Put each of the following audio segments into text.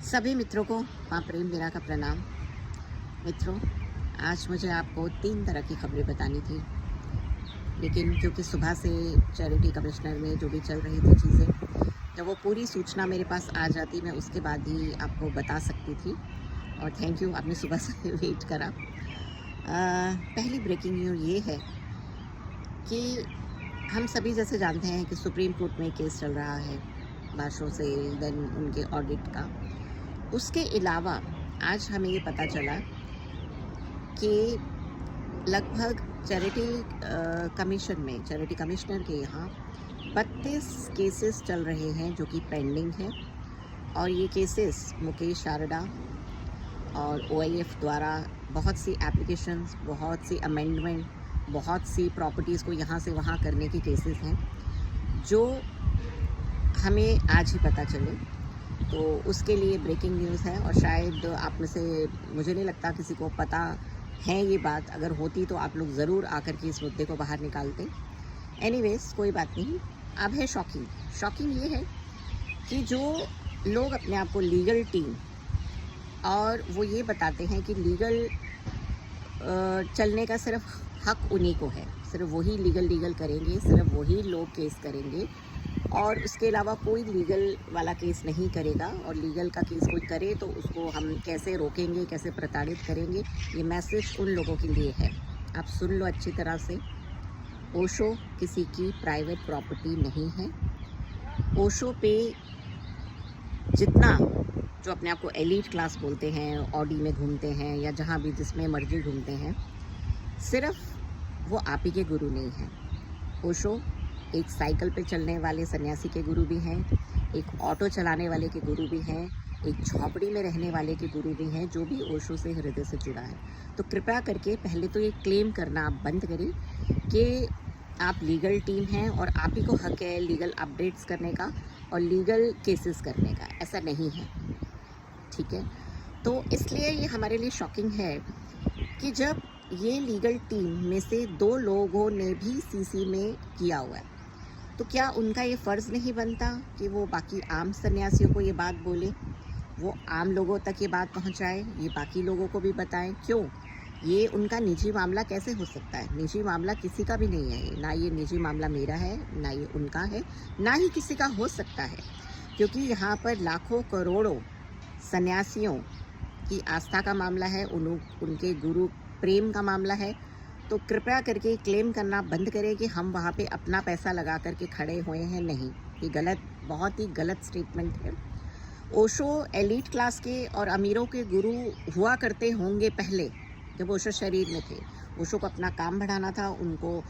सभी मित्रों को माँ प्रेम मीरा का प्रणाम। मित्रों, आज मुझे आपको 3 तरह की खबरें बतानी थी, लेकिन क्योंकि सुबह से चैरिटी कमिश्नर में जो भी चल रही थी चीज़ें, जब वो पूरी सूचना मेरे पास आ जाती मैं उसके बाद ही आपको बता सकती थी। और थैंक यू, आपने सुबह से वेट करा। पहली ब्रेकिंग न्यूज़ ये है कि हम सभी जैसे जानते हैं कि सुप्रीम कोर्ट में केस चल रहा है बाशों से, देन उनके ऑडिट का। उसके अलावा आज हमें ये पता चला कि लगभग चैरिटी कमिश्नर के यहाँ 32 केसेस चल रहे हैं जो कि पेंडिंग हैं। और ये केसेस मुकेश शारदा और ओआईएफ द्वारा बहुत सी एप्लीकेशंस, बहुत सी अमेंडमेंट, बहुत सी प्रॉपर्टीज़ को यहाँ से वहाँ करने की केसेस हैं जो हमें आज ही पता चले। तो उसके लिए ब्रेकिंग न्यूज़ है और शायद आप में से, मुझे नहीं लगता किसी को पता है ये बात। अगर होती तो आप लोग ज़रूर आकर के इस मुद्दे को बाहर निकालते। एनीवेज, कोई बात नहीं। अब है शॉकिंग ये है कि जो लोग अपने आप को लीगल टीम, और वो ये बताते हैं कि लीगल चलने का सिर्फ हक उन्हीं को है, सिर्फ वही लीगल करेंगे, सिर्फ वही लोग केस करेंगे और उसके अलावा कोई लीगल वाला केस नहीं करेगा। और लीगल का केस कोई करे तो उसको हम कैसे रोकेंगे, कैसे प्रताड़ित करेंगे, ये मैसेज उन लोगों के लिए है। आप सुन लो अच्छी तरह से। ओशो किसी की प्राइवेट प्रॉपर्टी नहीं है। ओशो पे जितना जो अपने आप को एलीट क्लास बोलते हैं, ऑडी में घूमते हैं या जहाँ भी जिसमें मर्जी घूमते हैं, सिर्फ वो आप ही के गुरु नहीं हैं। ओशो एक साइकिल पे चलने वाले सन्यासी के गुरु भी हैं, एक ऑटो चलाने वाले के गुरु भी हैं, एक झोपड़ी में रहने वाले के गुरु भी हैं, जो भी ओशो से हृदय से जुड़ा है। तो कृपया करके पहले तो ये क्लेम करना आप बंद करें कि आप लीगल टीम हैं और आप ही को हक है लीगल अपडेट्स करने का और लीगल केसेस करने का। ऐसा नहीं है, ठीक है। तो इसलिए ये हमारे लिए शॉकिंग है कि जब ये लीगल टीम में से 2 लोगों ने भी सीसी में किया हुआ है, तो क्या उनका ये फ़र्ज़ नहीं बनता कि वो बाकी आम सन्यासियों को ये बात बोले, वो आम लोगों तक ये बात पहुंचाए, ये बाकी लोगों को भी बताएं? क्यों? ये उनका निजी मामला कैसे हो सकता है? निजी मामला किसी का भी नहीं है। ना ये निजी मामला मेरा है, ना ये उनका है, ना ही किसी का हो सकता है, क्योंकि यहाँ पर लाखों करोड़ों सन्यासियों की आस्था का मामला है, उनके गुरु प्रेम का मामला है। तो कृपया करके क्लेम करना बंद करें कि हम वहाँ पे अपना पैसा लगा करके खड़े हुए हैं। नहीं, ये गलत, बहुत ही गलत स्टेटमेंट है। ओशो एलीट क्लास के और अमीरों के गुरु हुआ करते होंगे पहले, जब ओशो शरीर में थे। ओशो को अपना काम बढ़ाना था, उनको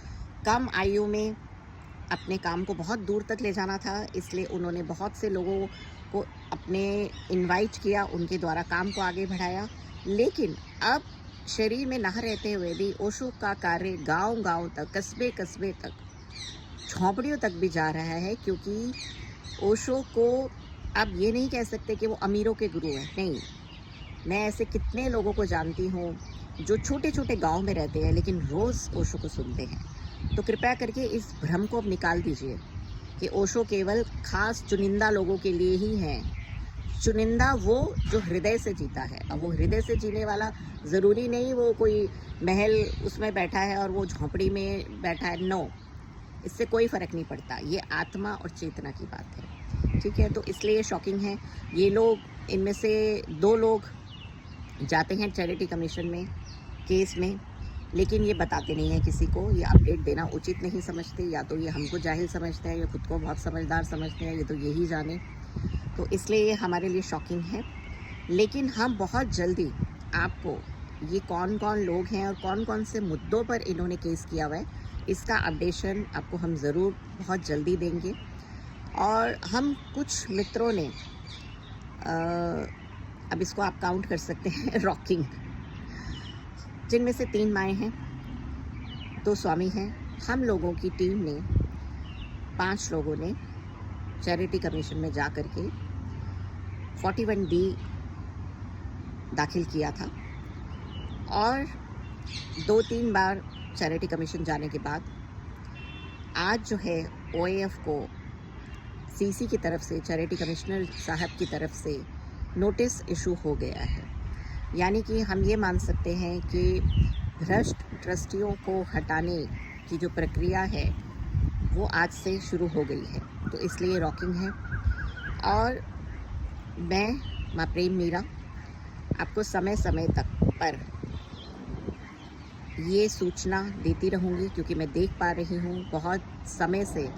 कम आयु में अपने काम को बहुत दूर तक ले जाना था, इसलिए उन्होंने बहुत से लोगों को अपने इनवाइट किया, उनके द्वारा काम को आगे बढ़ाया। लेकिन अब शरीर में ना रहते हुए भी ओशो का कार्य गांव-गांव तक, कस्बे-कस्बे तक, झोंपड़ियों तक भी जा रहा है, क्योंकि ओशो को अब ये नहीं कह सकते कि वो अमीरों के गुरु हैं। नहीं, मैं ऐसे कितने लोगों को जानती हूँ जो छोटे-छोटे गांव में रहते हैं लेकिन रोज़ ओशो को सुनते हैं। तो कृपया करके इस भ्रम को अब निकाल दीजिए कि ओशो केवल खास चुनिंदा लोगों के लिए ही हैं। चुनिंदा वो जो हृदय से जीता है। अब वो हृदय से जीने वाला ज़रूरी नहीं वो कोई महल उसमें बैठा है और वो झोंपड़ी में बैठा है। नो, इससे कोई फ़र्क नहीं पड़ता। ये आत्मा और चेतना की बात है, ठीक है। तो इसलिए शॉकिंग है। ये लोग, इनमें से 2 लोग जाते हैं चैरिटी कमीशन में केस में, लेकिन ये बताते नहीं हैं किसी को, ये अपडेट देना उचित नहीं समझते। या तो ये हमको जाहिल समझते हैं या खुद को बहुत समझदार समझते हैं, ये तो यही जाने। तो इसलिए ये हमारे लिए शॉकिंग है। लेकिन हम बहुत जल्दी आपको ये कौन-कौन लोग हैं और कौन-कौन से मुद्दों पर इन्होंने केस किया हुआ है, इसका अपडेशन आपको हम ज़रूर बहुत जल्दी देंगे। और हम कुछ मित्रों ने अब इसको आप काउंट कर सकते हैं रॉकिंग, जिनमें से 3 माएँ हैं, 2 स्वामी हैं। हम लोगों की टीम ने 5 लोगों ने चैरिटी कमीशन में जा कर के 41D दाखिल किया था। और 2-3 बार चैरिटी कमीशन जाने के बाद आज जो है ओएएफ को सीसी की तरफ से, चैरिटी कमिश्नर साहब की तरफ से नोटिस इशू हो गया है। यानी कि हम ये मान सकते हैं कि भ्रष्ट ट्रस्टियों को हटाने की जो प्रक्रिया है वो आज से शुरू हो गई है, तो इसलिए रॉकिंग है। और मैं माँ प्रेम मीरा आपको समय समय तक पर ये सूचना देती रहूँगी, क्योंकि मैं देख पा रही हूँ बहुत समय से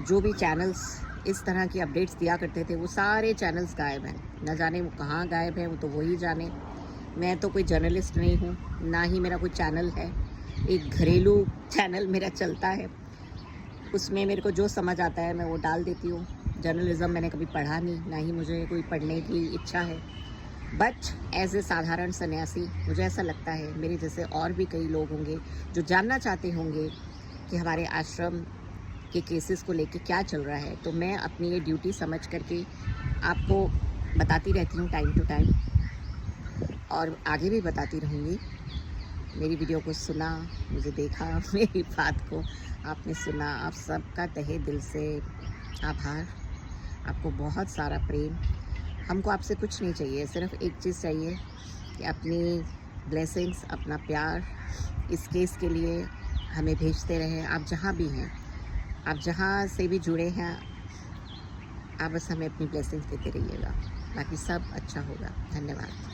जो भी चैनल्स इस तरह की अपडेट्स दिया करते थे वो सारे चैनल्स गायब हैं। न जाने वो कहाँ गायब है, वो तो वही जाने। मैं तो कोई जर्नलिस्ट नहीं हूँ, ना ही मेरा कोई चैनल है। एक घरेलू चैनल मेरा चलता है, उसमें मेरे को जो समझ आता है मैं वो डाल देती हूँ। जर्नलिज़्म मैंने कभी पढ़ा नहीं, ना ही मुझे कोई पढ़ने की इच्छा है। बट एज ए साधारण सन्यासी मुझे ऐसा लगता है, मेरे जैसे और भी कई लोग होंगे जो जानना चाहते होंगे कि हमारे आश्रम के केसेस को लेके क्या चल रहा है, तो मैं अपनी ये ड्यूटी समझ करके आपको बताती रहती हूँ टाइम टू टाइम, और आगे भी बताती रहूँगी। मेरी वीडियो को सुना, मुझे देखा, मेरी बात को आपने सुना, आप सबका तहे दिल से आभार। आपको बहुत सारा प्रेम। हमको आपसे कुछ नहीं चाहिए, सिर्फ एक चीज़ चाहिए कि अपनी ब्लेसिंग्स, अपना प्यार इस केस के लिए हमें भेजते रहें। आप जहाँ भी हैं, आप जहाँ से भी जुड़े हैं, आप बस हमें अपनी ब्लेसिंग्स देते रहिएगा, बाकी सब अच्छा होगा। धन्यवाद।